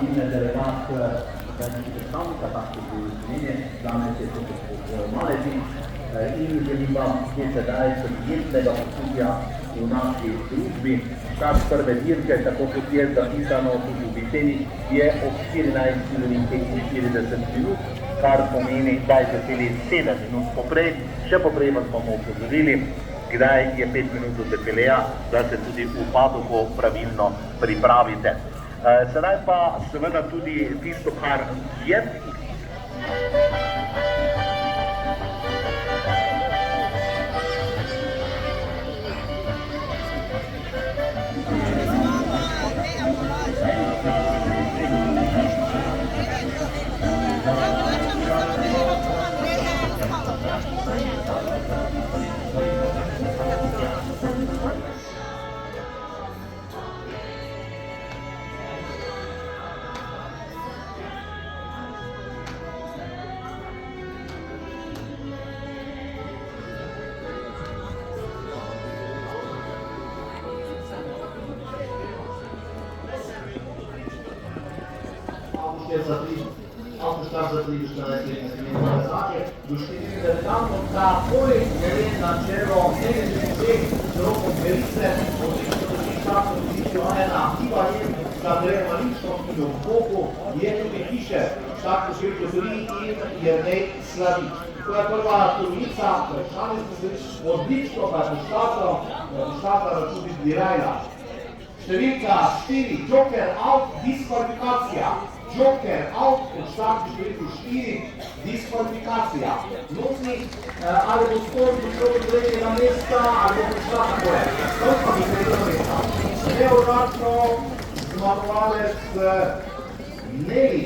in delegat predstavnika takšne Slovenije, danes je to gospod Maletič, in želim vam sedaj prijetnega počutja v naši družbi. Čas prve dirke, tako kot je zapisano tudi v bisedi, je ob 14:45 minut, kar pomeni 27 minut poprej. Še poprej vas bomo upozorili, kdaj je 5 minut do defeleja, da se tudi v padoku pravilno pripravite. Sedaj pa seveda tudi tisto, kar je. Avtoštart za 3-14-letne srednje znake, do 40 kamnov, da poleg glede na čelo negativnih vseh z rokom verice, odlično drži štartno pozicijo ena gibanje, za adrenalično in v boku je tudi hiše, štartno številko 3 in Jernej Slavič. To je prva trojica, vprašanje smo se odlično, pa je poštartala tudi Dirajla. Številka 4, Joker out, diskvalifikacija. Joker out, od štartni številku 4, diskvalifikacija. Nosnik, ali bo spor prišel do tretjega mesta, ali bo prišla takole. To pa bi tretjega mesta. Neuradno zmagovalec Neli.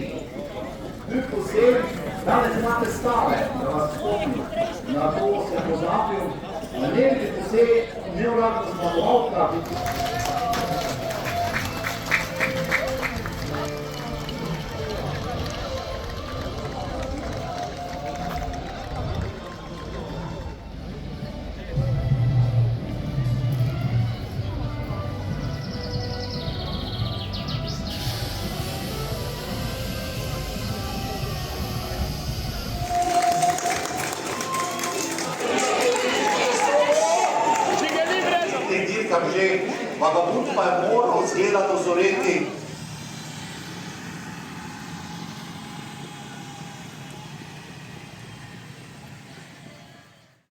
Tudi posebej, danes imate stave, da vas spomnim. Na to se pozabil. Neli posebej, neuradno zmagovalka. Že vagabund pa je moral zgledati ozoreti